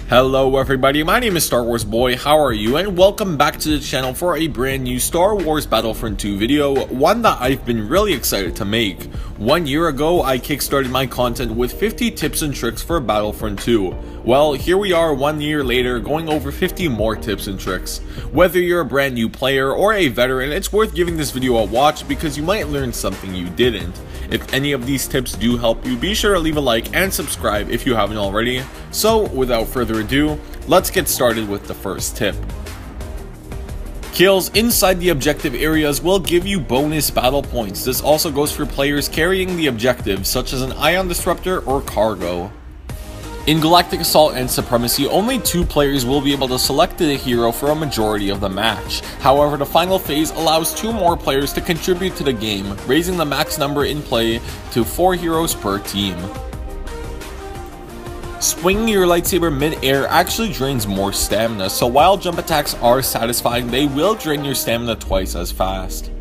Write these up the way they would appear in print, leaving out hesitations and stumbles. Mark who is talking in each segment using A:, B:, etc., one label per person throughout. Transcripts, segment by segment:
A: Hello everybody, my name is Star Wars Boy, how are you? And welcome back to the channel for a brand new Star Wars Battlefront 2 video, one that I've been really excited to make. 1 year ago, I kickstarted my content with 50 tips and tricks for Battlefront 2. Well, here we are 1 year later, going over 50 more tips and tricks. Whether you're a brand new player or a veteran, it's worth giving this video a watch because you might learn something you didn't. If any of these tips do help you, be sure to leave a like and subscribe if you haven't already. So, without further ado, let's get started with the first tip. Kills inside the objective areas will give you bonus battle points. This also goes for players carrying the objectives, such as an ion disruptor or cargo. In Galactic Assault and Supremacy, only 2 players will be able to select the hero for a majority of the match. However, the final phase allows 2 more players to contribute to the game, raising the max number in play to 4 heroes per team. Swinging your lightsaber mid-air actually drains more stamina, so while jump attacks are satisfying, they will drain your stamina twice as fast.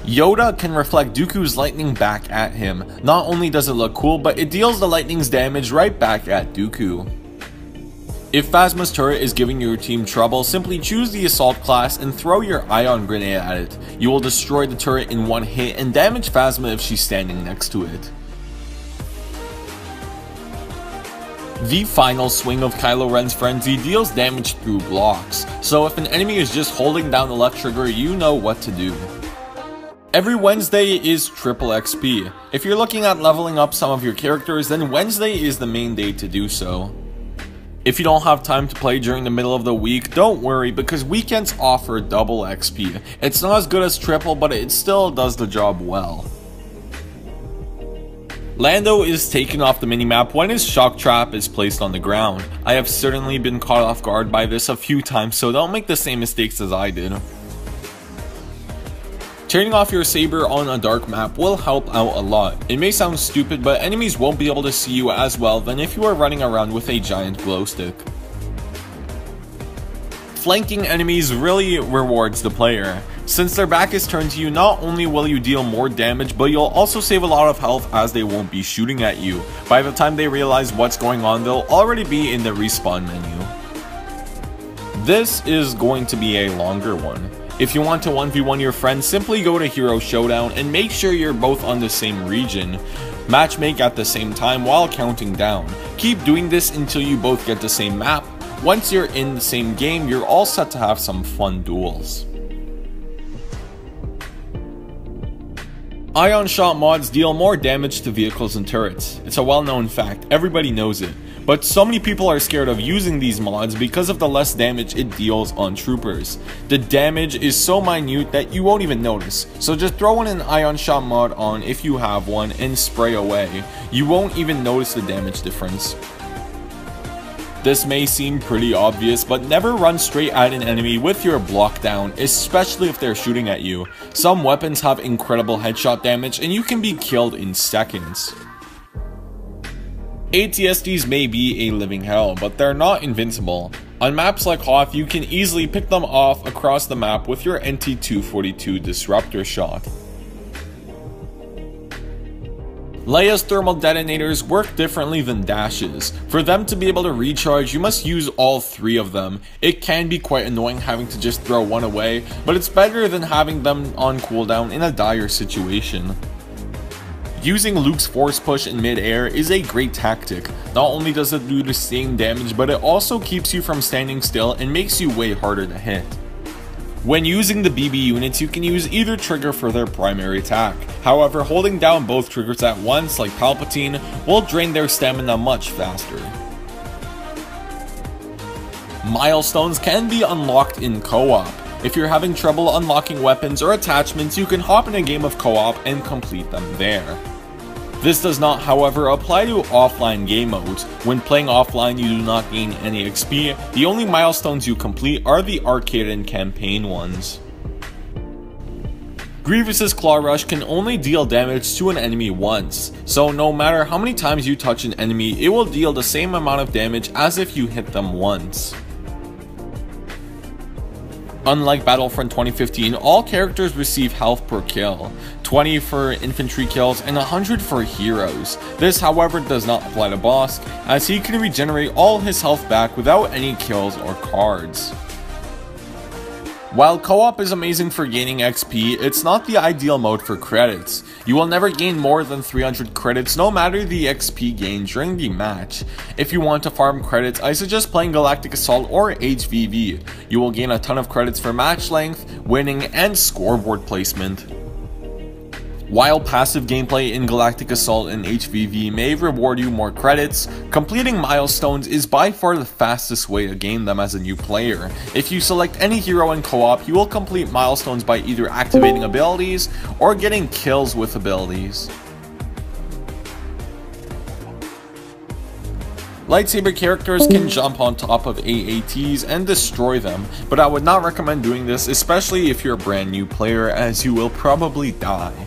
A: Yoda can reflect Dooku's lightning back at him. Not only does it look cool, but it deals the lightning's damage right back at Dooku. If Phasma's turret is giving your team trouble, simply choose the assault class and throw your ion grenade at it. You will destroy the turret in one hit and damage Phasma if she's standing next to it. The final swing of Kylo Ren's Frenzy deals damage through blocks, so if an enemy is just holding down the left trigger, you know what to do. Every Wednesday is triple XP. If you're looking at leveling up some of your characters, then Wednesday is the main day to do so. If you don't have time to play during the middle of the week, don't worry because weekends offer double XP. It's not as good as triple, but it still does the job well. Lando is taken off the minimap when his shock trap is placed on the ground. I have certainly been caught off guard by this a few times, so don't make the same mistakes as I did. Turning off your saber on a dark map will help out a lot. It may sound stupid, but enemies won't be able to see you as well than if you are running around with a giant glow stick. Flanking enemies really rewards the player. Since their back is turned to you, not only will you deal more damage, but you'll also save a lot of health as they won't be shooting at you. By the time they realize what's going on, they'll already be in the respawn menu. This is going to be a longer one. If you want to 1v1 your friends, simply go to Hero Showdown and make sure you're both on the same region. Matchmake at the same time while counting down. Keep doing this until you both get the same map. Once you're in the same game, you're all set to have some fun duels. Ion shot mods deal more damage to vehicles and turrets. It's a well-known fact, everybody knows it. But so many people are scared of using these mods because of the less damage it deals on troopers. The damage is so minute that you won't even notice, so just throw in an ion shot mod on if you have one and spray away. You won't even notice the damage difference. This may seem pretty obvious, but never run straight at an enemy with your block down, especially if they're shooting at you. Some weapons have incredible headshot damage and you can be killed in seconds. ATSTs may be a living hell, but they're not invincible. On maps like Hoth, you can easily pick them off across the map with your NT-242 disruptor shot. Leia's thermal detonators work differently than dashes. For them to be able to recharge, you must use all 3 of them. It can be quite annoying having to just throw one away, but it's better than having them on cooldown in a dire situation. Using Luke's force push in mid-air is a great tactic. Not only does it do the same damage, but it also keeps you from standing still and makes you way harder to hit. When using the BB units, you can use either trigger for their primary attack. However, holding down both triggers at once, like Palpatine, will drain their stamina much faster. Milestones can be unlocked in co-op. If you're having trouble unlocking weapons or attachments, you can hop in a game of co-op and complete them there. This does not, however, apply to offline game modes. When playing offline, you do not gain any XP. The only milestones you complete are the arcade and campaign ones. Grievous's Claw Rush can only deal damage to an enemy once, so no matter how many times you touch an enemy, it will deal the same amount of damage as if you hit them once. Unlike Battlefront 2015, all characters receive health per kill. 20 for infantry kills, and 100 for heroes. This however does not apply to Bosk, as he can regenerate all his health back without any kills or cards. While co-op is amazing for gaining XP, it's not the ideal mode for credits. You will never gain more than 300 credits no matter the XP gained during the match. If you want to farm credits, I suggest playing Galactic Assault or HVV. You will gain a ton of credits for match length, winning, and scoreboard placement. While passive gameplay in Galactic Assault and HVV may reward you more credits, completing milestones is by far the fastest way to gain them as a new player. If you select any hero in co-op, you will complete milestones by either activating abilities or getting kills with abilities. Lightsaber characters can jump on top of AATs and destroy them, but I would not recommend doing this, especially if you're a brand new player, as you will probably die.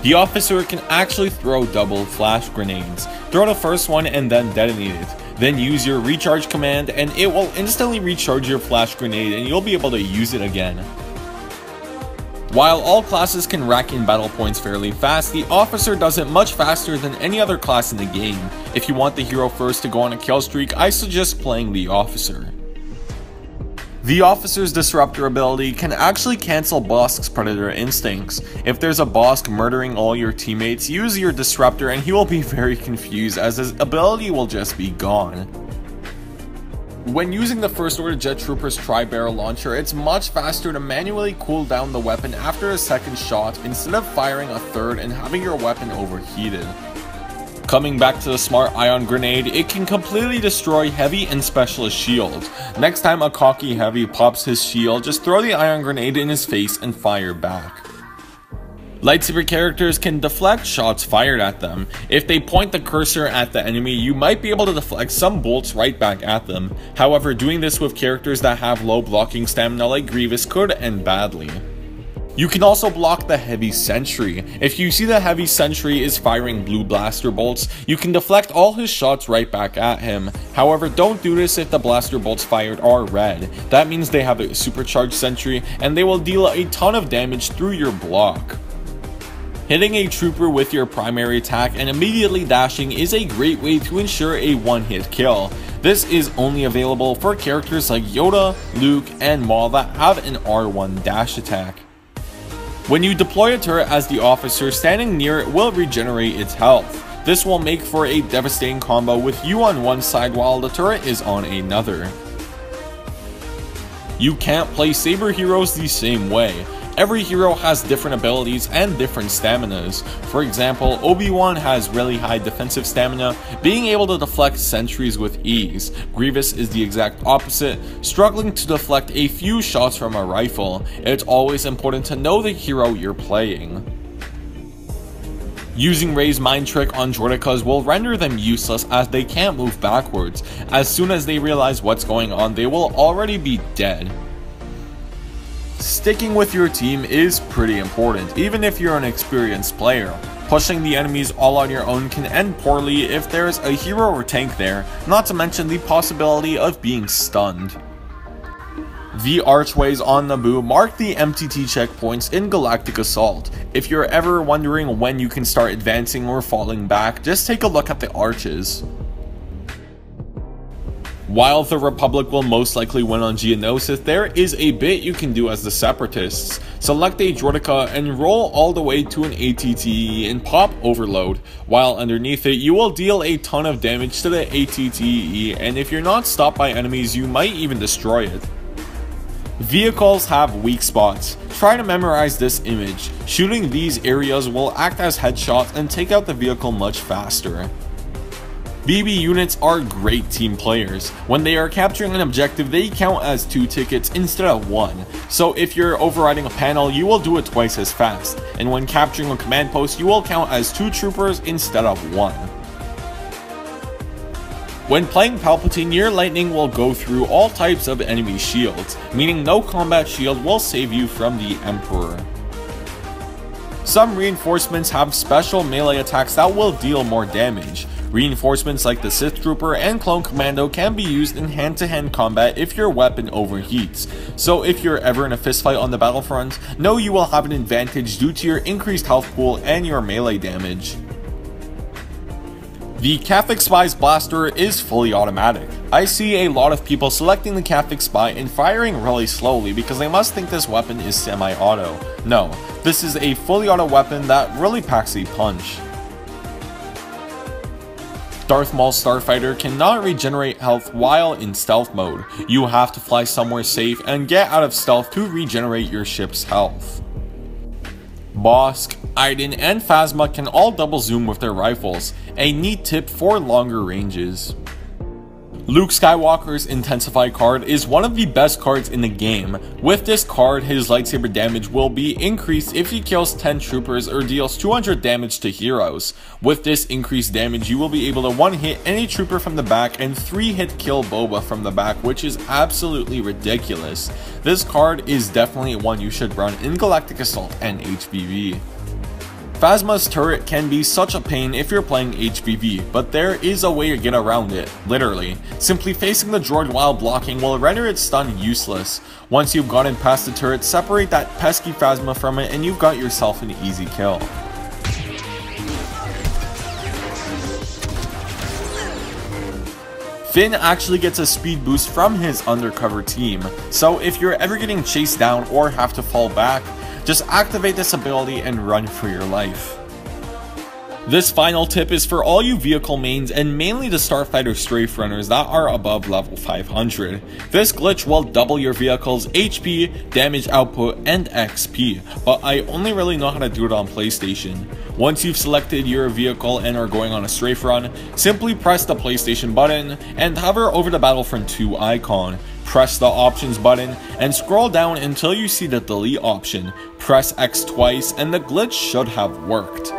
A: The officer can actually throw double flash grenades. Throw the first one and then detonate it. Then use your recharge command and it will instantly recharge your flash grenade and you'll be able to use it again. While all classes can rack in battle points fairly fast, the officer does it much faster than any other class in the game. If you want the hero first to go on a kill streak, I suggest playing the officer. The officer's disruptor ability can actually cancel Bosk's predator instincts. If there's a Bosk murdering all your teammates, use your disruptor and he will be very confused as his ability will just be gone. When using the First Order Jet Trooper's Tri-Barrel Launcher, it's much faster to manually cool down the weapon after a second shot instead of firing a third and having your weapon overheated. Coming back to the Smart Ion Grenade, it can completely destroy heavy and specialist shields. Next time a cocky heavy pops his shield, just throw the Ion Grenade in his face and fire back. Lightsaber characters can deflect shots fired at them. If they point the cursor at the enemy, you might be able to deflect some bolts right back at them. However, doing this with characters that have low blocking stamina like Grievous could end badly. You can also block the Heavy Sentry. If you see the Heavy Sentry is firing blue blaster bolts, you can deflect all his shots right back at him. However, don't do this if the blaster bolts fired are red. That means they have a supercharged Sentry and they will deal a ton of damage through your block. Hitting a trooper with your primary attack and immediately dashing is a great way to ensure a one-hit kill. This is only available for characters like Yoda, Luke, and Maul that have an R1 dash attack. When you deploy a turret as the officer, standing near it will regenerate its health. This will make for a devastating combo with you on one side while the turret is on another. You can't play Saber Heroes the same way. Every hero has different abilities and different staminas. For example, Obi-Wan has really high defensive stamina, being able to deflect sentries with ease. Grievous is the exact opposite, struggling to deflect a few shots from a rifle. It's always important to know the hero you're playing. Using Rey's mind trick on Droidekas will render them useless as they can't move backwards. As soon as they realize what's going on, they will already be dead. Sticking with your team is pretty important, even if you're an experienced player. Pushing the enemies all on your own can end poorly if there's a hero or tank there, not to mention the possibility of being stunned. The archways on Naboo mark the MTT checkpoints in Galactic Assault. If you're ever wondering when you can start advancing or falling back, just take a look at the arches. While the Republic will most likely win on Geonosis, there is a bit you can do as the Separatists. Select a Droideka and roll all the way to an ATTE and pop Overload. While underneath it, you will deal a ton of damage to the ATTE, and if you're not stopped by enemies, you might even destroy it. Vehicles have weak spots. Try to memorize this image. Shooting these areas will act as headshots and take out the vehicle much faster. BB units are great team players. When they are capturing an objective, they count as 2 tickets instead of 1. So if you're overriding a panel, you will do it twice as fast. And when capturing a command post, you will count as 2 troopers instead of 1. When playing Palpatine, your lightning will go through all types of enemy shields, meaning no combat shield will save you from the Emperor. Some reinforcements have special melee attacks that will deal more damage. Reinforcements like the Sith Trooper and Clone Commando can be used in hand-to-hand combat if your weapon overheats, so if you're ever in a fistfight on the battlefront, know you will have an advantage due to your increased health pool and your melee damage. The Catholic Spy's blaster is fully automatic. I see a lot of people selecting the Catholic Spy and firing really slowly because they must think this weapon is semi-auto. No, this is a fully auto weapon that really packs a punch. Darth Maul's Starfighter cannot regenerate health while in stealth mode. You have to fly somewhere safe and get out of stealth to regenerate your ship's health. Bosk, Iden, and Phasma can all double zoom with their rifles, a neat tip for longer ranges. Luke Skywalker's Intensify card is one of the best cards in the game. With this card, his lightsaber damage will be increased if he kills 10 troopers or deals 200 damage to heroes. With this increased damage, you will be able to one-hit any trooper from the back and 3-hit kill Boba from the back, which is absolutely ridiculous. This card is definitely one you should run in Galactic Assault and HVV. Phasma's turret can be such a pain if you're playing HVV, but there is a way to get around it, literally. Simply facing the droid while blocking will render its stun useless. Once you've gotten past the turret, separate that pesky Phasma from it and you've got yourself an easy kill. Finn actually gets a speed boost from his undercover team, so if you're ever getting chased down or have to fall back, just activate this ability and run for your life. This final tip is for all you vehicle mains and mainly the Starfighter Strafe Runners that are above level 500. This glitch will double your vehicle's HP, damage output, and XP, but I only really know how to do it on PlayStation. Once you've selected your vehicle and are going on a strafe run, simply press the PlayStation button and hover over the Battlefront 2 icon. Press the options button and scroll down until you see the delete option. Press X twice and the glitch should have worked.